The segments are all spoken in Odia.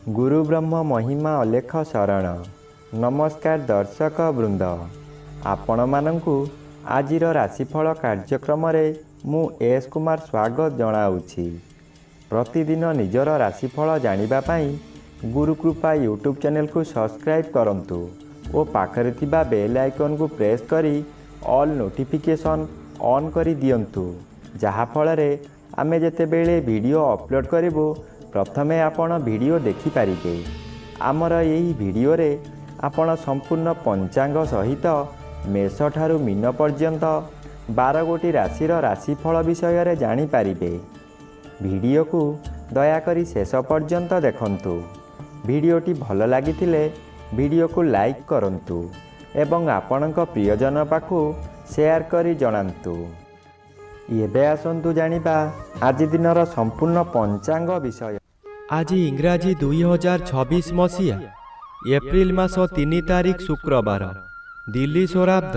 गुरु ब्रह्म महिमा अलेख शरण। नमस्कार दर्शक वृंद, आपण मानंकु आजिर राशिफल कार्यक्रम मु एस कुमार स्वागत जनाऊँगी। प्रतिदिन निजर राशिफल जानिबा पाई गुरुकृपा यूट्यूब चैनल को सब्सक्राइब करंतु और पाखरे थिबा बेल आइकन को प्रेस करी ऑल नोटिफिकेशन ऑन करी दियंतु, जहा फଳରେ आमे जेतेबेले वीडियो अपलोड करिवो प्रथमे आपण वीडियो देखि पारिबे। आमर यही वीडियो रे आपण संपूर्ण पंचांग सहित मेष ठारू मीन पर्यंत 12 गोटी राशिर राशिफल विषय रे जानि पारिबे। वीडियो को दयाकरी शेष पर्यंत देखंतु। वीडियोटी भल लागिथिले वीडियो को लाइक करंतु एवं आपणक प्रियजन पाखु शेयर करी जणांतु। एबे आसंतु जानिबा आज दिनर संपूर्ण पंचांग विषय। आज इंग्राजी 2026 मसीहा एप्रिल मास 3 तारिख शुक्रवार, दिल्ली स्वराब्द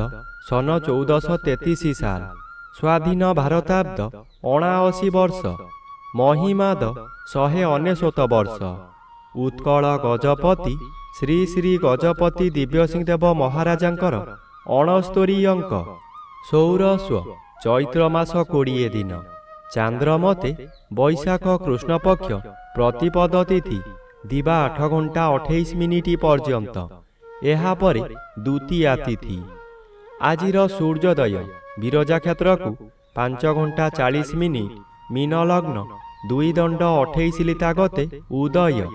सन 1433 साल, स्वाधीन भारताब्द 79 वर्ष, महिमाद 199 वर्ष। उत्कल गजपति श्री श्री गजपति दिव्यसिंहदेव महाराजांकर 69 अंक। सौरस्व चैत्र मास 20 दिन, चांद्रमते बैशाख कृष्ण पक्ष प्रतिपद तिथि दिवा 8 घंटा 28 मिनिट पर्यंत। एहा परे द्वितीया तिथि। आजिर सूर्योदय विरजा क्षेत्र को 5 घंटा 40 मिनिट मीन लग्न 2 दंड 28 लिता गते उदय।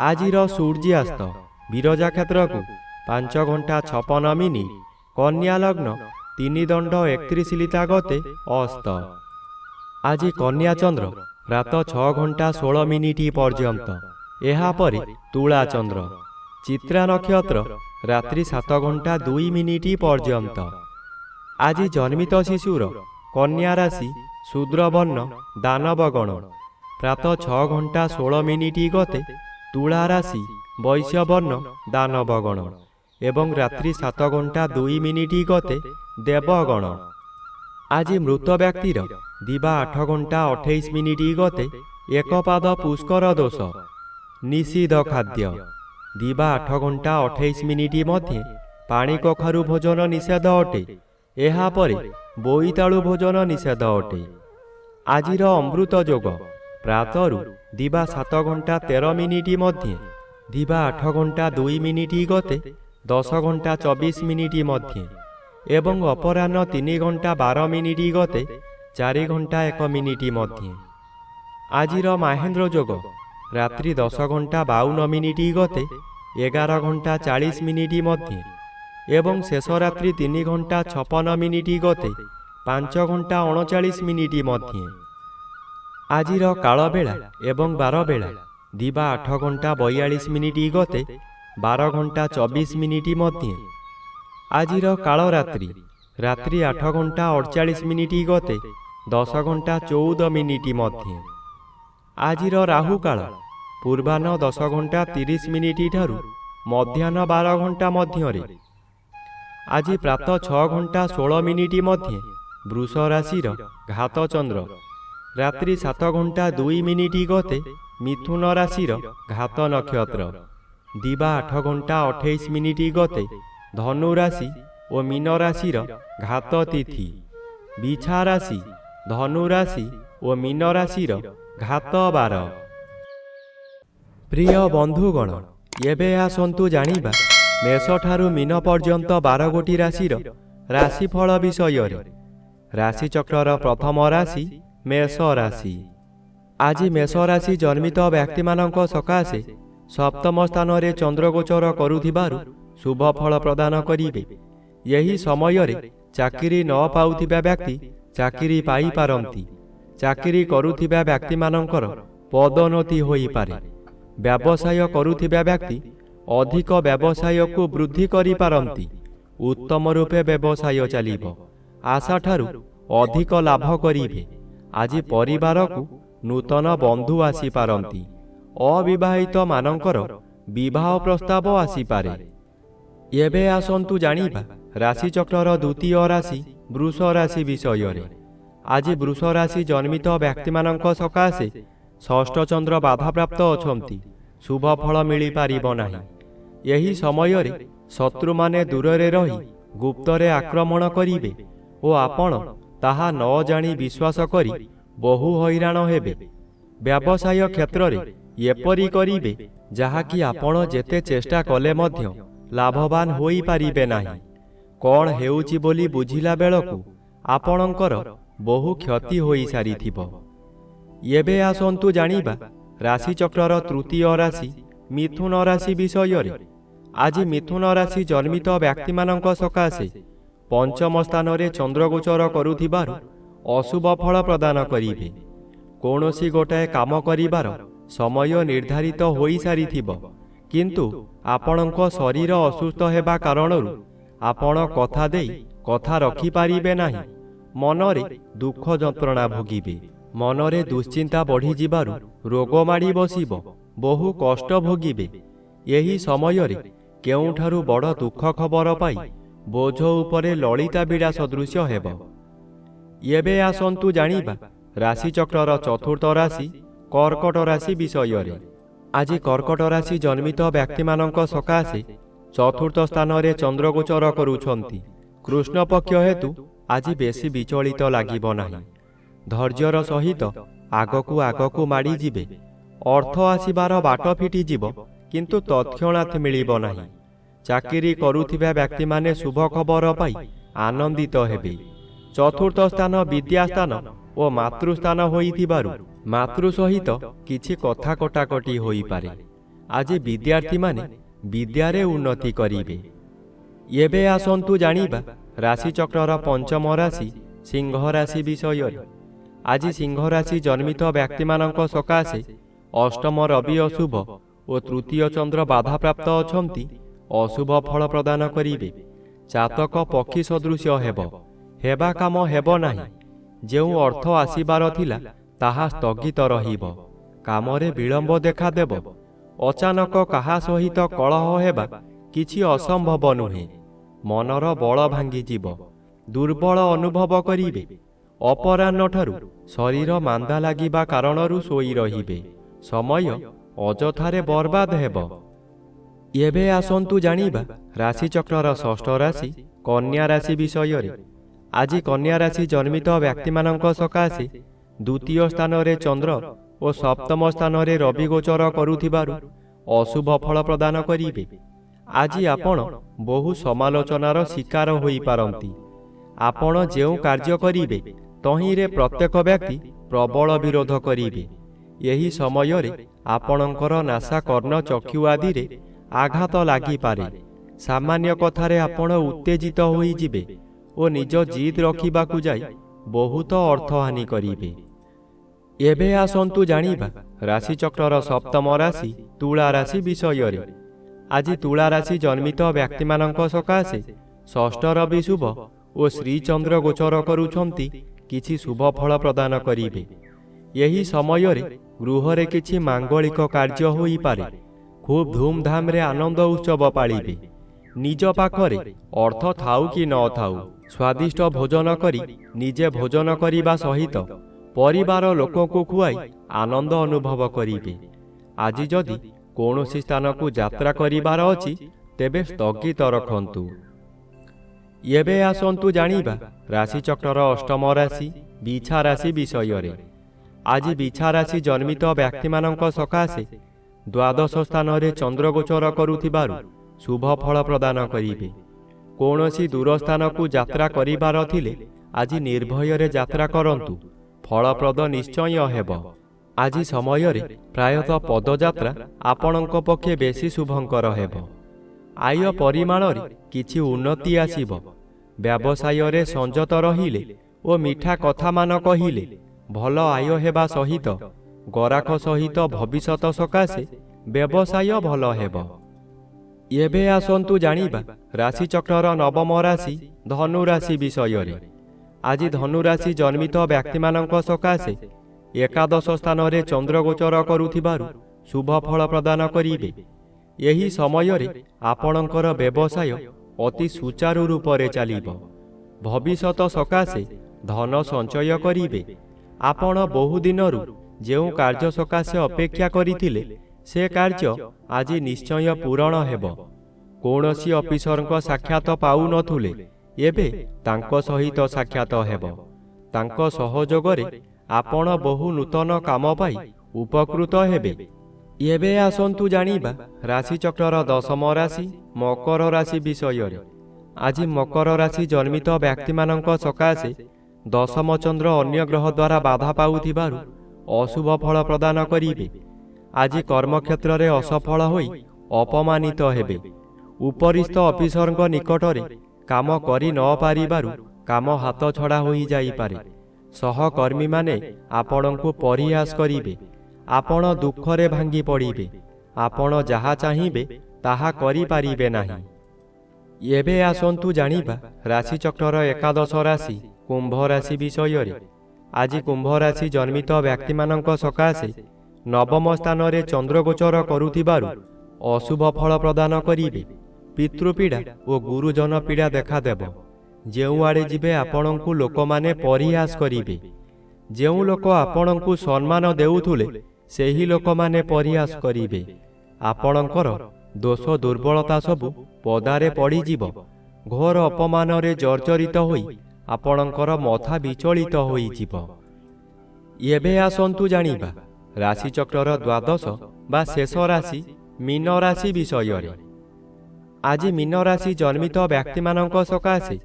आजिर सूर्यास्त विरजा क्षेत्र को 5 घंटा 56 मिनिट कन्या लग्न 3 दंड 31 लिता गते अस्त। आज कन्या चंद्र रात 6 घंटा 16 मिनिट पर्यंत। एहा परे तुला चंद्र। चित्रा नक्षत्र रात्रि 7 घंटा 2 मिनिट पर्यंत। आज जन्मित शिशुर कन्या राशि शूद्रवर्ण दानवगण। प्रातः 6 घंटा 16 मिनिट गते तुला राशि वैश्यवर्ण दानवगण एवं रात्रि 7 घंटा 2 मिनिट गते देवगण। आज मृत व्यक्तिर दिवा 8 घंटा 28 मिनिट गते एक पाद पुष्कर दोष। निषिद्ध खाद्य दिवा 8 घंटा 28 मिनिट मध्य पानी कखारु भोजन निषेध अटे। एहा परे बोईतालु भोजन निषेध अटे। आजिर अमृत जोग प्रातरु दिवा 7 घंटा 13 मिनिट मध्य दिवा 8 घंटा 2 मिनिट गते 10 घंटा 24 मिनिट मध्य एवं अपराह्न 3 घंटा 12 मिनिट गते 4 घंटा 1 मिनिट मध्य। आजिर महेन्द्र जोग रात्रि 10 घंटा 52 मिनिट गते 11 घंटा 40 मिनिट मध्य एवं शेष रात्रि 3 घंटा 56 मिनिट गते 5 घंटा 39 मिनिट मध्य। आजिर काल बेला एवं 12 बेला दिवा 8 घंटा 42 मिनिट गते 12 घंटा 24 मिनिट मध्य। आजिर काल रात्रि रात्रि 8 घंटा 48 मिनिट गते 10 घंटा 14 मिनिट मध्य। आजिर राहु काल पूर्वाह्न 10 घंटा 30 मिनिट ठारू मध्याह्न 12 घंटा मध्य। आज प्रातः 6 घंटा 16 मिनिट मध्य वृष राशिर घात चंद्र। रात्रि 7 घंटा 2 मिनिट गते मिथुन राशिर घात नक्षत्र। दिवा 8 घंटा 28 मिनिट गते धनु राशि और मीन राशिर घात तिथि। बिछा राशि धनु राशि और मीन राशिर घात बार। प्रिय बंधुगण, एबे आसंतु जानिबा मेष ठारू मीन पर्यंत 12 गोटी राशिर राशिफल विषय रे। राशि चक्रर प्रथम राशि मेष राशि। आज मेष राशि जन्मित व्यक्ति मानक सकाशे सप्तम स्थान रे चंद्रगोचर करुथिबारु शुभ फल प्रदान करिवे। यही समय रे चाकरी न पाउथिबा व्यक्ति चाकरी पाई पारंती। चाकरी करुथिबा व्यक्ति मानकर पदोन्नति होई पारे। व्यवसाय करुथिबा व्यक्ति अधिक व्यवसाय को वृद्धि करि पारंती। उत्तम रूपे व्यवसाय चलिबो। आशा ठारू अधिक लाभ करिवे। आज परिवार को नूतन बंधु आसी पारंती। अविवाहित मानकर विवाह प्रस्ताव आसी पारे। एबे आसंतु जानिबा राशि चक्रर द्वितीय राशि वृष राशि विषय रे। आज वृष राशि जन्मित व्यक्ति मानक सकाशे षष्ठ चंद्र बाधा प्राप्त अछंती। ଶୁଭ ଫଳ ମିଳିପାରିବ ନାହିଁ। ଏହି ସମୟରେ ଶତ୍ରୁମାନେ ଦୂରରେ ରହି ଗୁପ୍ତରେ ଆକ୍ରମଣ କରିବେ ଓ ଆପଣ ତାହା ନ ଜାଣି ବିଶ୍ୱାସ କରି ବହୁ ହଇରାଣ ହେବେ। ବ୍ୟବସାୟ କ୍ଷେତ୍ରରେ ଏପରି କରିବେ ଯାହାକି ଆପଣ ଯେତେ ଚେଷ୍ଟା କଲେ ମଧ୍ୟ ଲାଭବାନ ହୋଇପାରିବେ ନାହିଁ। କ'ଣ ହେଉଛି ବୋଲି ବୁଝିଲା ବେଳକୁ ଆପଣଙ୍କର ବହୁ କ୍ଷତି ହୋଇସାରିଥିବ। ଏବେ ଆସନ୍ତୁ ଜାଣିବା ରାଶିଚକ୍ରର ତୃତୀୟ ରାଶି ମିଥୁନ ରାଶି ବିଷୟରେ। ଆଜି ମିଥୁନ ରାଶି ଜନ୍ମିତ ବ୍ୟକ୍ତିମାନଙ୍କ ସକାଶେ ପଞ୍ଚମ ସ୍ଥାନରେ ଚନ୍ଦ୍ରଗୋଚର କରୁଥିବାରୁ ଅଶୁଭ ଫଳ ପ୍ରଦାନ କରିବେ। କୌଣସି ଗୋଟାଏ କାମ କରିବାର ସମୟ ନିର୍ଦ୍ଧାରିତ ହୋଇସାରିଥିବ, କିନ୍ତୁ ଆପଣଙ୍କ ଶରୀର ଅସୁସ୍ଥ ହେବା କାରଣରୁ ଆପଣ କଥା ଦେଇ କଥା ରଖିପାରିବେ ନାହିଁ। ମନରେ ଦୁଃଖ ଯନ୍ତ୍ରଣା ଭୋଗିବେ। ମନରେ ଦୁଶ୍ଚିନ୍ତା ବଢ଼ିଯିବାରୁ ରୋଗ ମାଡ଼ି ବସିବ। ବହୁ କଷ୍ଟ ଭୋଗିବେ। ଏହି ସମୟରେ କେଉଁଠାରୁ ବଡ଼ ଦୁଃଖ ଖବର ପାଇ ବୋଝ ଉପରେ ଲଳିତା ବିଡ଼ା ସଦୃଶ୍ୟ ହେବ। ଏବେ ଆସନ୍ତୁ ଜାଣିବା ରାଶିଚକ୍ରର ଚତୁର୍ଥ ରାଶି କର୍କଟ ରାଶି ବିଷୟରେ। ଆଜି କର୍କଟ ରାଶି ଜନ୍ମିତ ବ୍ୟକ୍ତିମାନଙ୍କ ସକାଶେ ଚତୁର୍ଥ ସ୍ଥାନରେ ଚନ୍ଦ୍ରଗୋଚର କରୁଛନ୍ତି। କୃଷ୍ଣପକ୍ଷ ହେତୁ ଆଜି ବେଶୀ ବିଚଳିତ ଲାଗିବ ନାହିଁ। ଧୈର୍ଯ୍ୟର ସହିତ ଆଗକୁ ଆଗକୁ ମାଡ଼ିଯିବେ। ଅର୍ଥ ଆସିବାର ବାଟ ଫିଟିଯିବ, କିନ୍ତୁ ତତ୍କ୍ଷଣାତ୍ ମିଳିବ ନାହିଁ। ଚାକିରି କରୁଥିବା ବ୍ୟକ୍ତିମାନେ ଶୁଭ ଖବର ପାଇ ଆନନ୍ଦିତ ହେବେ। ଚତୁର୍ଥ ସ୍ଥାନ ବିଦ୍ୟାସ୍ଥାନ ଓ ମାତୃସ୍ଥାନ ହୋଇଥିବାରୁ ମାତୃ ସହିତ କିଛି କଥା କଟାକଟି ହୋଇପାରେ। ଆଜି ବିଦ୍ୟାର୍ଥୀମାନେ ବିଦ୍ୟାରେ ଉନ୍ନତି କରିବେ। ଏବେ ଆସନ୍ତୁ ଜାଣିବା ରାଶିଚକ୍ରର ପଞ୍ଚମ ରାଶି ସିଂହ ରାଶି ବିଷୟରେ। ଆଜି ସିଂହ ରାଶି ଜନ୍ମିତ ବ୍ୟକ୍ତିମାନଙ୍କ ସକାଶେ ଅଷ୍ଟମ ରବି ଅଶୁଭ ଓ ତୃତୀୟ ଚନ୍ଦ୍ର ବାଧାପ୍ରାପ୍ତ ଅଛନ୍ତି। ଅଶୁଭ ଫଳ ପ୍ରଦାନ କରିବେ। ଜାତକ ପକ୍ଷୀ ସଦୃଶ୍ୟ ହେବା କାମ ହେବ ନାହିଁ। ଯେଉଁ ଅର୍ଥ ଆସିବାର ଥିଲା ତାହା ସ୍ଥଗିତ ରହିବ। କାମରେ ବିଳମ୍ବ ଦେଖାଦେବ। ଅଚାନକ କାହା ସହିତ କଳହ ହେବା କିଛି ଅସମ୍ଭବ ନୁହେଁ। ମନର ବଳ ଭାଙ୍ଗିଯିବ। ଦୁର୍ବଳ ଅନୁଭବ କରିବେ। ଅପରାହ୍ନଠାରୁ ଶରୀର ମାନ୍ଦା ଲାଗିବା କାରଣରୁ ଶୋଇ ରହିବେ। ସମୟ ଅଯଥାରେ ବର୍ବାଦ ହେବ। ଏବେ ଆସନ୍ତୁ ଜାଣିବା ରାଶିଚକ୍ରର ଷଷ୍ଠ ରାଶି କନ୍ୟା ରାଶି ବିଷୟରେ। ଆଜି କନ୍ୟା ରାଶି ଜନ୍ମିତ ବ୍ୟକ୍ତିମାନଙ୍କ ସକାଶେ ଦ୍ୱିତୀୟ ସ୍ଥାନରେ ଚନ୍ଦ୍ର ଓ ସପ୍ତମ ସ୍ଥାନରେ ରବି ଗୋଚର କରୁଥିବାରୁ ଅଶୁଭ ଫଳ ପ୍ରଦାନ କରିବେ। ଆଜି ଆପଣ ବହୁ ସମାଲୋଚନାର ଶିକାର ହୋଇପାରନ୍ତି। ଆପଣ ଯେଉଁ କାର୍ଯ୍ୟ କରିବେ ତହିଁରେ ପ୍ରତ୍ୟେକ ବ୍ୟକ୍ତି ପ୍ରବଳ ବିରୋଧ କରିବେ। ଏହି ସମୟରେ ଆପଣଙ୍କର ନାସା କର୍ଣ୍ଣ ଚକ୍ଷୁ ଆଦିରେ ଆଘାତ ଲାଗିପାରେ। ସାମାନ୍ୟ କଥାରେ ଆପଣ ଉତ୍ତେଜିତ ହୋଇଯିବେ ଓ ନିଜ ଜିଦ୍ ରଖିବାକୁ ଯାଇ ବହୁତ ଅର୍ଥହାନି କରିବେ। ଏବେ ଆସନ୍ତୁ ଜାଣିବା ରାଶିଚକ୍ରର ସପ୍ତମ ରାଶି ତୁଳା ରାଶି ବିଷୟରେ। ଆଜି ତୁଳା ରାଶି ଜନ୍ମିତ ବ୍ୟକ୍ତିମାନଙ୍କ ସକାଶେ ଷଷ୍ଠ ରବି ଶୁଭ ଓ ଶ୍ରୀଚନ୍ଦ୍ର ଗୋଚର କରୁଛନ୍ତି। କିଛି ଶୁଭ ଫଳ ପ୍ରଦାନ କରିବେ। ଏହି ସମୟରେ ଗୃହରେ କିଛି ମାଙ୍ଗଳିକ କାର୍ଯ୍ୟ ହୋଇପାରେ। ଖୁବ୍ ଧୁମଧାମରେ ଆନନ୍ଦ ଉତ୍ସବ ପାଳିବେ। ନିଜ ପାଖରେ ଅର୍ଥ ଥାଉ କି ନ ଥାଉ ସ୍ୱାଦିଷ୍ଟ ଭୋଜନ କରି ନିଜେ ଭୋଜନ କରିବା ସହିତ ପରିବାର ଲୋକଙ୍କୁ ଖୁଆଇ ଆନନ୍ଦ ଅନୁଭବ କରିବେ। ଆଜି ଯଦି କୌଣସି ସ୍ଥାନକୁ ଯାତ୍ରା କରିବାର ଅଛି ତେବେ ସ୍ଥଗିତ ରଖନ୍ତୁ। ଏବେ ଆସନ୍ତୁ ଜାଣିବା ରାଶିଚକ୍ରର ଅଷ୍ଟମ ରାଶି ବିଛା ରାଶି ବିଷୟରେ। ଆଜି ବିଛା ରାଶି ଜନ୍ମିତ ବ୍ୟକ୍ତିମାନଙ୍କ ସକାଶେ ଦ୍ୱାଦଶ ସ୍ଥାନରେ ଚନ୍ଦ୍ରଗୋଚର କରୁଥିବାରୁ ଶୁଭ ଫଳ ପ୍ରଦାନ କରିବେ। କୌଣସି ଦୂର ସ୍ଥାନକୁ ଯାତ୍ରା କରିବାର ଥିଲେ ଆଜି ନିର୍ଭୟରେ ଯାତ୍ରା କରନ୍ତୁ। ଫଳପ୍ରଦ ନିଶ୍ଚୟ ହେବ। ଆଜି ସମୟରେ ପ୍ରାୟତଃ ପଦଯାତ୍ରା ଆପଣଙ୍କ ପକ୍ଷେ ବେଶୀ ଶୁଭଙ୍କର ହେବ। ଆୟ ପରିମାଣରେ କିଛି ଉନ୍ନତି ଆସିବ। ବ୍ୟବସାୟରେ ସଂଯତ ରହିଲେ ଓ ମିଠା କଥାମାନ କହିଲେ ଭଲ ଆୟ ହେବା ସହିତ ଗରାଖ ସହିତ ଭବିଷ୍ୟତ ସକାଶେ ବ୍ୟବସାୟ ଭଲ ହେବ। ଏବେ ଆସନ୍ତୁ ଜାଣିବା ରାଶିଚକ୍ରର ନବମ ରାଶି ଧନୁ ରାଶି ବିଷୟରେ। ଆଜି ଧନୁ ରାଶି ଜନ୍ମିତ ବ୍ୟକ୍ତିମାନଙ୍କ ସକାଶେ ଏକାଦଶ ସ୍ଥାନରେ ଚନ୍ଦ୍ରଗୋଚର କରୁଥିବାରୁ ଶୁଭ ଫଳ ପ୍ରଦାନ କରିବେ। ଏହି ସମୟରେ ଆପଣଙ୍କର ବ୍ୟବସାୟ ଅତି ସୁଚାରୁ ରୂପରେ ଚାଲିବ। ଭବିଷ୍ୟତ ସକାଶେ ଧନ ସଞ୍ଚୟ କରିବେ। ଆପଣ ବହୁ ଦିନରୁ ଯେଉଁ କାର୍ଯ୍ୟ ସକାଶେ ଅପେକ୍ଷା କରିଥିଲେ ସେ କାର୍ଯ୍ୟ ଆଜି ନିଶ୍ଚୟ ପୂରଣ ହେବ। କୌଣସି ଅଫିସରଙ୍କ ସାକ୍ଷାତ ପାଉନଥିଲେ, ଏବେ ତାଙ୍କ ସହିତ ସାକ୍ଷାତ ହେବ। ତାଙ୍କ ସହଯୋଗରେ ଆପଣ ବହୁ ନୂତନ କାମ ପାଇ ଉପକୃତ ହେବେ। ଏବେ ଆସନ୍ତୁ ଜାଣିବା ରାଶିଚକ୍ରର ଦଶମ ରାଶି ମକର ରାଶି ବିଷୟରେ। ଆଜି ମକର ରାଶି ଜନ୍ମିତ ବ୍ୟକ୍ତିମାନଙ୍କ ସକାଶେ ଦଶମ ଚନ୍ଦ୍ର ଅନ୍ୟ ଗ୍ରହ ଦ୍ୱାରା ବାଧା ପାଉଥିବାରୁ ଅଶୁଭ ଫଳ ପ୍ରଦାନ କରିବେ। ଆଜି କର୍ମକ୍ଷେତ୍ରରେ ଅସଫଳ ହୋଇ ଅପମାନିତ ହେବେ। ଉପରିସ୍ଥ ଅଫିସରଙ୍କ ନିକଟରେ କାମ କରି ନ ପାରିବାରୁ କାମ ହାତଛଡ଼ା ହୋଇଯାଇପାରେ। ସହକର୍ମୀମାନେ ଆପଣଙ୍କୁ ପରିହାସ କରିବେ। ଆପଣ ଦୁଃଖରେ ଭାଙ୍ଗି ପଡ଼ିବେ। ଆପଣ ଯାହା ଚାହିଁବେ ତାହା କରିପାରିବେ ନାହିଁ। ଏବେ ଆସନ୍ତୁ ଜାଣିବା ରାଶିଚକ୍ରର ଏକାଦଶ ରାଶି କୁମ୍ଭ ରାଶି ବିଷୟରେ। ଆଜି କୁମ୍ଭ ରାଶି ଜନ୍ମିତ ବ୍ୟକ୍ତିମାନଙ୍କ ସକାଶେ ନବମ ସ୍ଥାନରେ ଚନ୍ଦ୍ରଗୋଚର କରୁଥିବାରୁ ଅଶୁଭ ଫଳ ପ୍ରଦାନ କରିବେ। ପିତୃପୀଡ଼ା ଓ ଗୁରୁଜନ ପୀଡ଼ା ଦେଖାଦେବ। ଯେଉଁଆଡ଼େ ଯିବେ ଆପଣଙ୍କୁ ଲୋକମାନେ ପରିହାସ କରିବେ। ଯେଉଁ ଲୋକ ଆପଣଙ୍କୁ ସମ୍ମାନ ଦେଉଥିଲେ ସେହି ଲୋକମାନେ ପରିହାସ କରିବେ। ଆପଣଙ୍କର ଦୋଷ ଦୁର୍ବଳତା ସବୁ ପଦାରେ ପଡ଼ିଯିବ। ଘୋର ଅପମାନରେ ଜର୍ଜରିତ ହୋଇ ଆପଣଙ୍କର ମଥା ବିଚଳିତ ହୋଇଯିବ। ଏବେ ଆସନ୍ତୁ ଜାଣିବା ରାଶିଚକ୍ରର ଦ୍ୱାଦଶ ବା ଶେଷ ରାଶି ମୀନ ରାଶି ବିଷୟରେ। ଆଜି ମୀନ ରାଶି ଜନ୍ମିତ ବ୍ୟକ୍ତିମାନଙ୍କ ସକାଶେ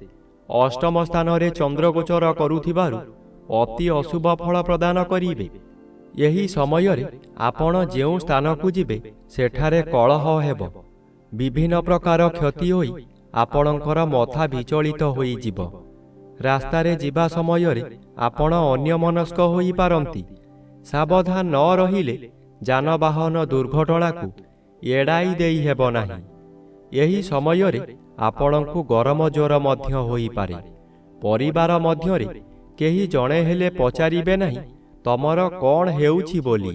ଅଷ୍ଟମ ସ୍ଥାନରେ ଚନ୍ଦ୍ରଗୋଚର କରୁଥିବାରୁ ଅତି ଅଶୁଭ ଫଳ ପ୍ରଦାନ କରିବେ। ଏହି ସମୟରେ ଆପଣ ଯେଉଁ ସ୍ଥାନକୁ ଯିବେ ସେଠାରେ କଳହ ହେବ। ବିଭିନ୍ନ ପ୍ରକାର କ୍ଷତି ହୋଇ ଆପଣଙ୍କର ମଥା ବିଚଳିତ ହୋଇଯିବ। ରାସ୍ତାରେ ଯିବା ସମୟରେ ଆପଣ ଅନ୍ୟମନସ୍କ ହୋଇପାରନ୍ତି। ସାବଧାନ ନ ରହିଲେ ଯାନବାହନ ଦୁର୍ଘଟଣାକୁ ଏଡ଼ାଇ ଦେଇ ହେବ ନାହିଁ। ଏହି ସମୟରେ ଆପଣଙ୍କୁ ଗରମ ଜ୍ୱର ମଧ୍ୟ ହୋଇପାରେ। ପରିବାର ମଧ୍ୟରେ କେହି ଜଣେ ହେଲେ ପଚାରିବେ ନାହିଁ ତମର କ'ଣ ହେଉଛି ବୋଲି।